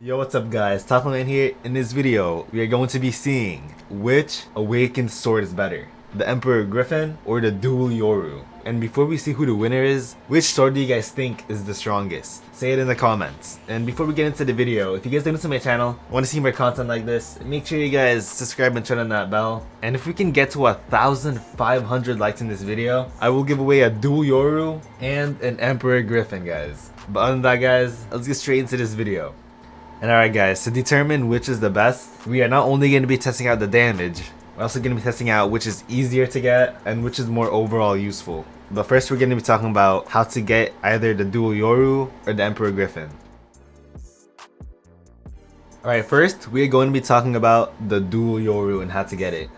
Yo, what's up guys, Taklaman here. In this video, we are going to be seeing which awakened sword is better, the Emperor Gryphon or the Dual Yoru. And before we see who the winner is, which sword do you guys think is the strongest? Say it in the comments. And before we get into the video, if you guys are new to my channel, want to see more content like this, make sure you guys subscribe and turn on that bell. And if we can get to 1,500 likes in this video, I will give away a Dual Yoru and an Emperor Gryphon, guys. But other than that guys, let's get straight into this video. And alright guys, to determine which is the best, we are not only going to be testing out the damage, we're also going to be testing out which is easier to get and which is more overall useful. But first we're going to be talking about how to get either the Dual Yoru or the Emperor Gryphon. Alright, first we are going to be talking about the Dual Yoru and how to get it.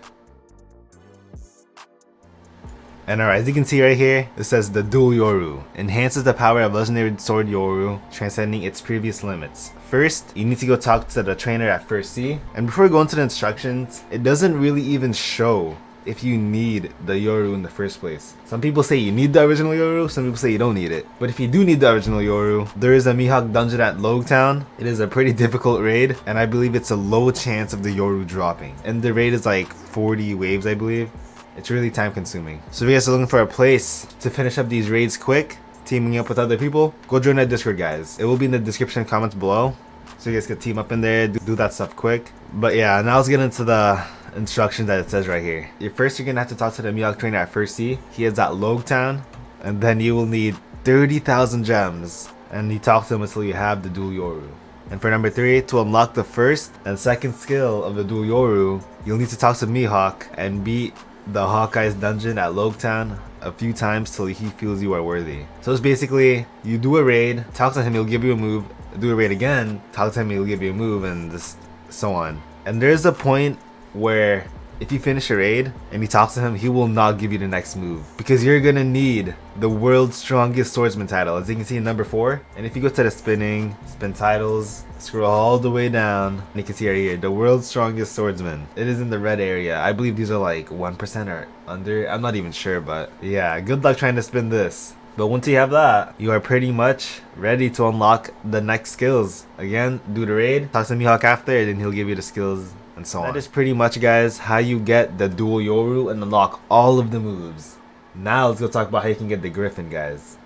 And alright, as you can see right here, it says the Dual Yoru enhances the power of legendary sword Yoru, transcending its previous limits. First, you need to go talk to the trainer at First C. And before we go into the instructions, it doesn't really even show if you need the Yoru in the first place. Some people say you need the original Yoru, some people say you don't need it. But if you do need the original Yoru, there is a Mihawk dungeon at Logtown. It is a pretty difficult raid, and I believe it's a low chance of the Yoru dropping. And the raid is like 40 waves, I believe. It's really time consuming. So if you guys are looking for a place to finish up these raids quick, teaming up with other people, go join our Discord guys. It will be in the description comments below. So you guys can team up in there, do that stuff quick. But yeah, now let's get into the instructions that it says right here. First you're gonna have to talk to the Mihawk trainer at First C. He is at Logtown. And then you will need 30,000 gems. And you talk to him until you have the Dual Yoru. And for number 3, to unlock the first and second skill of the Dual Yoru, you'll need to talk to Mihawk and beat the Hawkeye's dungeon at Logtown a few times till he feels you are worthy. So it's basically, you do a raid, talk to him, he'll give you a move, do a raid again, talk to him, he'll give you a move, and just so on. And there's a point where if you finish a raid and you talk to him, he will not give you the next move because you're gonna need the world's strongest swordsman title, as you can see in number 4. And if you go to the spin titles, scroll all the way down, and you can see right here, the world's strongest swordsman. It is in the red area. I believe these are like 1% or under. I'm not even sure, but yeah, good luck trying to spin this. But once you have that, you are pretty much ready to unlock the next skills. Again, do the raid, talk to Mihawk after, and then he'll give you the skills and so on. That is pretty much, guys, how you get the Dual Yoru and unlock all of the moves. Now let's go talk about how you can get the Griffin, guys.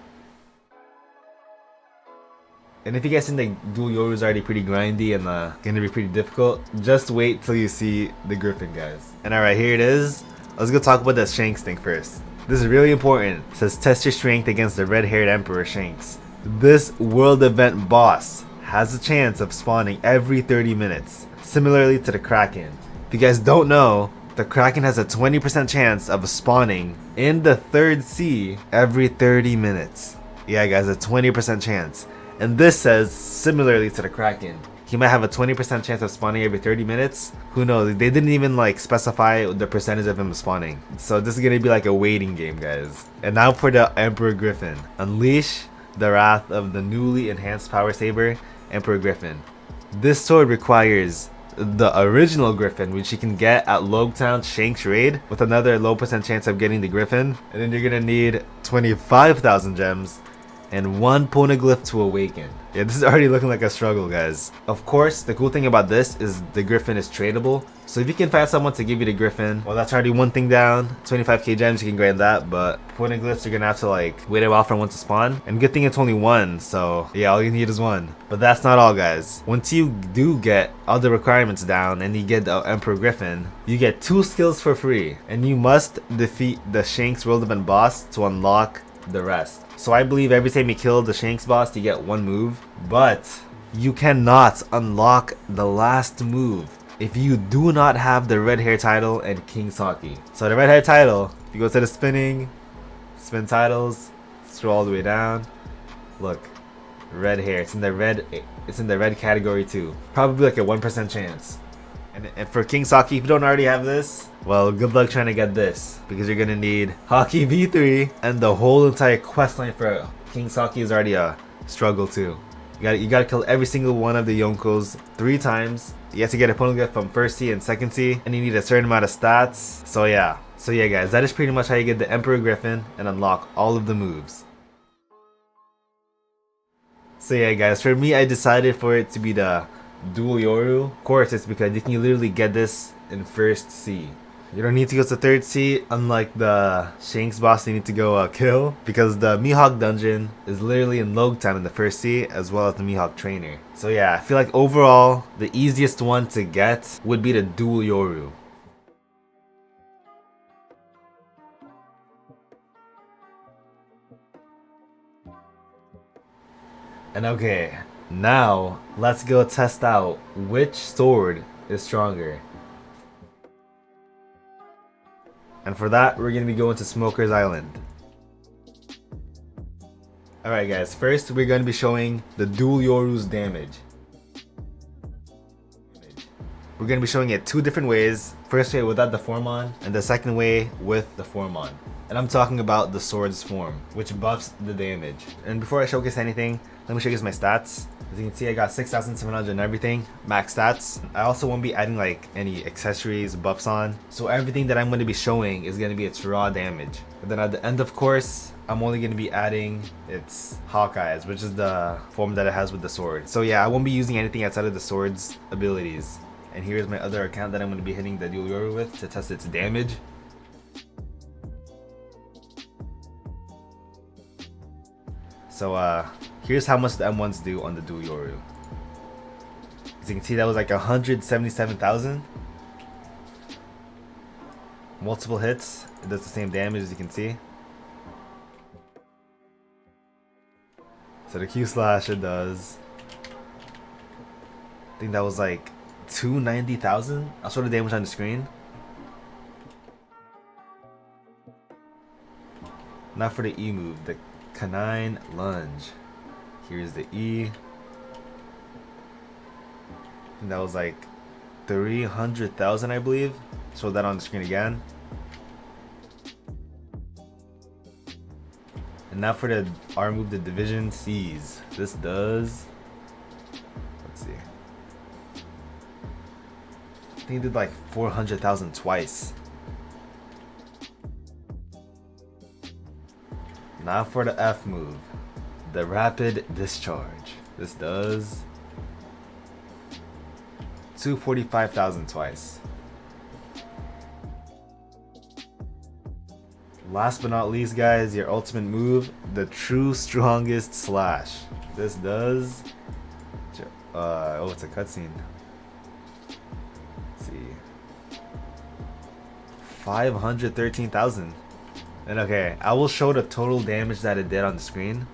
And if you guys think the Dual Yoru is already pretty grindy and gonna be pretty difficult, just wait till you see the Griffin, guys. And alright, here it is. Let's go talk about the Shanks thing first. This is really important. It says test your strength against the red-haired Emperor Shanks. This world event boss has a chance of spawning every 30 minutes, similarly to the Kraken. If you guys don't know, the Kraken has a 20% chance of spawning in the 3rd sea every 30 minutes. Yeah guys, a 20% chance. And this says similarly to the Kraken. He might have a 20% chance of spawning every 30 minutes. Who knows? They didn't even like specify the percentage of him spawning. So this is gonna be like a waiting game, guys. And now for the Emperor Gryphon. Unleash the wrath of the newly enhanced power saber, Emperor Gryphon. This sword requires the original Griffin, which you can get at Logtown Shanks raid with another low % chance of getting the Griffin. And then you're gonna need 25,000 gems and 1 poneglyph to awaken. Yeah, this is already looking like a struggle, guys. Of course, the cool thing about this is the Griffin is tradable. So if you can find someone to give you the Griffin, well, that's already one thing down. 25k gems, you can grind that, but poneglyphs, you're gonna have to like wait a while for one to spawn. And good thing it's only 1, so yeah, all you need is 1. But that's not all, guys. Once you do get all the requirements down and you get the Emperor Gryphon, you get 2 skills for free. And you must defeat the Shanks world event boss to unlock the rest. So I believe every time you kill the Shanks boss, you get 1 move, but you cannot unlock the last move if you do not have the red hair title and King's Hockey. So the red hair title, if you go to the spin titles, scroll all the way down, look, red hair, it's in the red category too. Probably like a 1% chance. And for King's Hockey, if you don't already have this, well, good luck trying to get this, because you're gonna need Hockey V3, and the whole entire questline for King's Hockey is already a struggle too. You gotta kill every single one of the Yonkos 3 times. You have to get a poneglyph from 1st sea and 2nd sea, and you need a certain amount of stats. So yeah guys, that is pretty much how you get the Emperor Gryphon and unlock all of the moves. So yeah guys, for me I decided for it to be the Dual Yoru. Of course, it's because you can literally get this in first C. You don't need to go to third C, unlike the Shanks boss you need to go kill, because the Mihawk dungeon is literally in log time in the first C, as well as the Mihawk trainer. So yeah, I feel like overall, the easiest one to get would be the Dual Yoru. And okay, now let's go test out which sword is stronger. And for that, we're gonna be going to Smoker's Island. Alright guys, first we're gonna be showing the Dual Yoru's damage. We're gonna be showing it two different ways. First way without the form on, and the second way with the form on. And I'm talking about the sword's form, which buffs the damage. And before I showcase anything, let me showcase my stats. As you can see, I got 6,700 and everything, max stats. I also won't be adding like any accessories, buffs on. So everything that I'm going to be showing is going to be its raw damage. And then at the end of course, I'm only going to be adding its Hawkeyes, which is the form that it has with the sword. So yeah, I won't be using anything outside of the sword's abilities. And here's my other account that I'm going to be hitting the Dual Yoru with to test its damage. So here's how much the M1s do on the Dual Yoru. As you can see, that was like 177,000. Multiple hits, it does the same damage as you can see. So the Q slash, it does, I think that was like 290,000. I'll show the damage on the screen. Now for the E move, the canine lunge. Here's the E. And that was like 300,000, I believe. Show that on the screen again. And now for the R move, the division C's. This does, let's see, I think it did like 400,000 twice. Now for the F move, the rapid discharge. This does 245,000 twice. Last but not least, guys, your ultimate move, the true strongest slash. This does oh, it's a cutscene. Let's see, 513,000. And okay, I will show the total damage that it did on the screen.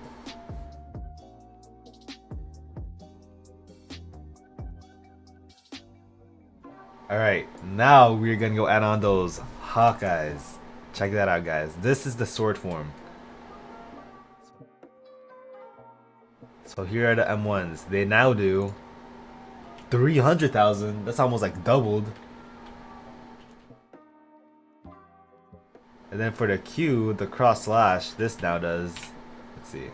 Alright, now we're gonna go add on those Hawkeyes. Check that out, guys. This is the sword form. So here are the M1s. They now do 300,000. That's almost like doubled. And then for the Q, the cross slash, this now does, let's see, I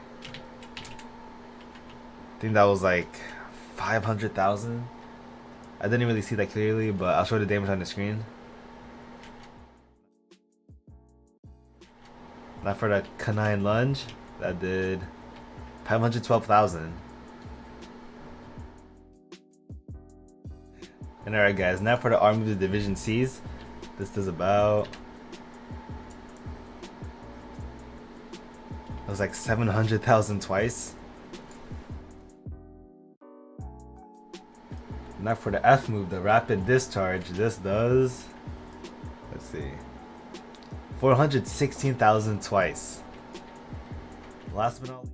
think that was like 500,000. I didn't really see that clearly, but I'll show the damage on the screen. Now for the canine lunge, that did 512,000. And alright guys, now for the R move, the division C's. This does about, it was like 700,000 twice. Now for the F move, the rapid discharge, this does, let's see, 416,000 twice. Last but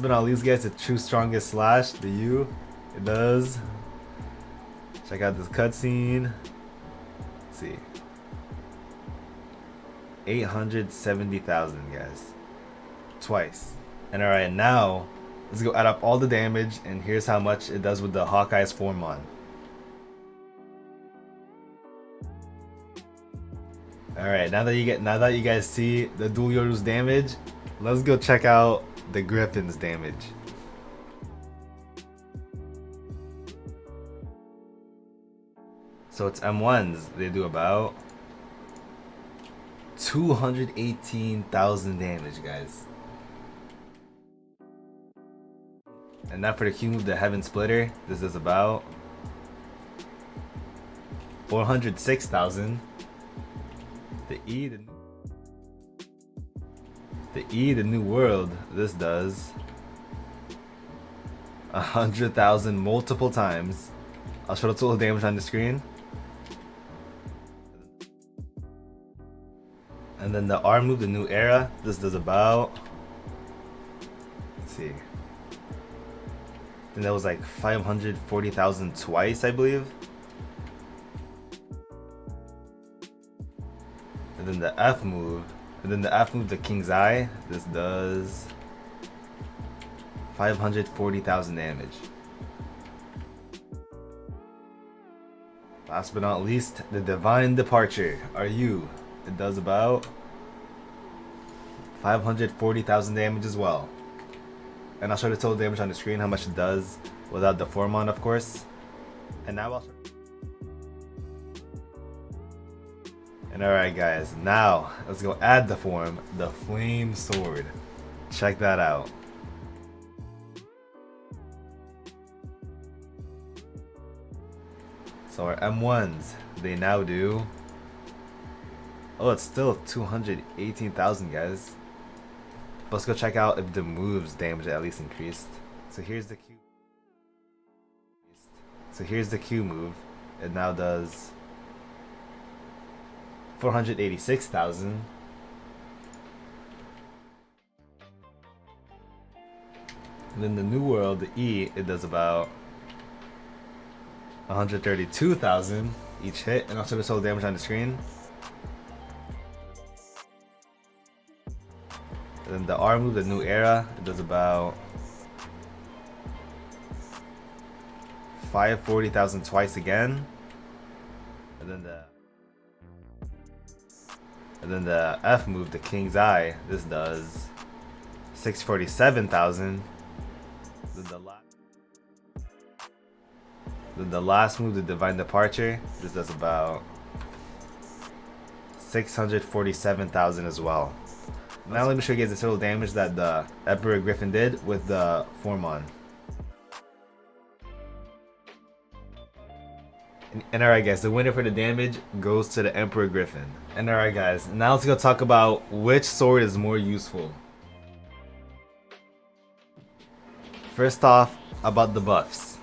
not least, guys, the true strongest slash, the U, it does, check out this cutscene. Let's see, 870,000, guys, twice. And alright, now let's go add up all the damage, and here's how much it does with the Hawkeye's form on. Alright, now that you guys see the Dual Yoru's damage, let's go check out the Griffin's damage. So it's M1s, they do about 218,000 damage, guys. And now for the Q move, the Heaven Splitter. This does about 406,000. The E, the New World. This does 100,000 multiple times. I'll show the total damage on the screen. And then the R move, the New Era. This does about, let's see, I think that was like 540,000 twice, I believe. And then the F move, the King's Eye. This does 540,000 damage. Last but not least, the Divine Departure. Are you? It does about 540,000 damage as well. And I'll show the total damage on the screen, how much it does without the form on, of course. And now I'll show. And alright guys, now let's go add the form, the Flame Sword. Check that out. So our M1s, they now do, oh, it's still 218,000 guys. Let's go check out if the moves damage at least increased. So here's the Q. So here's the Q move. It now does 486,000. And then the New World, the E, it does about 132,000 each hit. And I'll show the total damage on the screen. And then the R move, the New Era, it does about 540,000 twice again. And then the F move, the King's Eye, this does 647,000. Then the last move, the Divine Departure, this does about 647,000 as well. Now let me show you guys the total damage that the Emperor Gryphon did with the form on. And alright guys, the winner for the damage goes to the Emperor Gryphon. And alright guys, now let's go talk about which sword is more useful. First off, about the buffs.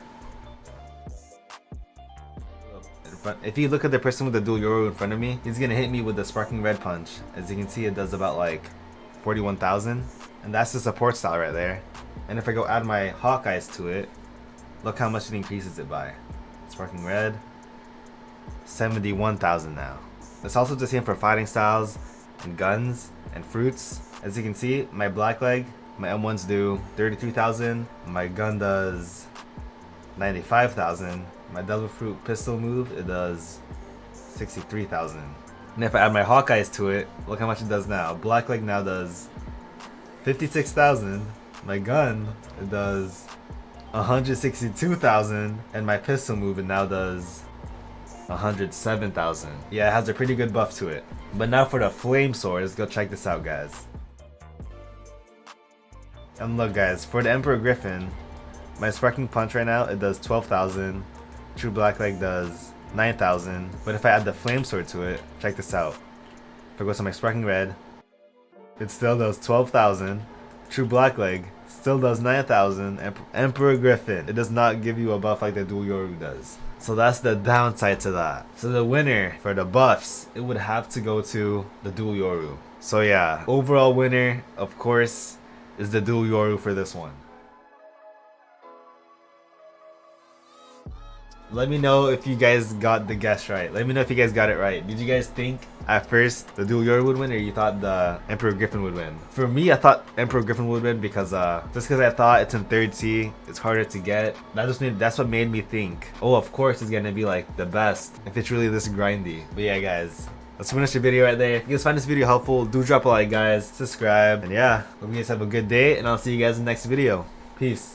If you look at the person with the Dual Yoru in front of me, he's gonna hit me with the Sparking Red Punch. As you can see, it does about like 41,000. And that's the support style right there. And if I go add my Hawkeyes to it, look how much it increases it by. Sparking Red, 71,000 now. It's also the same for fighting styles and guns and fruits. As you can see, my black leg, my M1s do 33,000. My gun does 95,000. My Devil Fruit pistol move, it does 63,000. And if I add my Hawkeyes to it, look how much it does now. Black leg now does 56,000. My gun, it does 162,000. And my pistol move, it now does 107,000. Yeah, it has a pretty good buff to it. But now for the Flame Sword, let's go check this out guys. And look guys, for the Emperor Gryphon, my Sparking Punch right now, it does 12,000. True Black Leg does 9,000. But if I add the Flame Sword to it, check this out. If I go to my Sparking Red, it still does 12,000. True Black Leg still does 9,000. Emperor Gryphon, it does not give you a buff like the Dual Yoru does. So that's the downside to that. So the winner for the buffs, it would have to go to the Dual Yoru. So yeah, overall winner, of course, is the Dual Yoru for this one. Let me know if you guys got the guess right. Let me know if you guys got it right. Did you guys think at first the Dual Yoru would win, or you thought the Emperor Gryphon would win? For me, I thought Emperor Gryphon would win because just because I thought it's in 3rd T, it's harder to get. That's what made me think, oh, of course it's gonna be like the best if it's really this grindy. But yeah, guys, let's finish the video right there. If you guys find this video helpful, do drop a like, guys. Subscribe, and yeah, hope you guys have a good day, and I'll see you guys in the next video. Peace.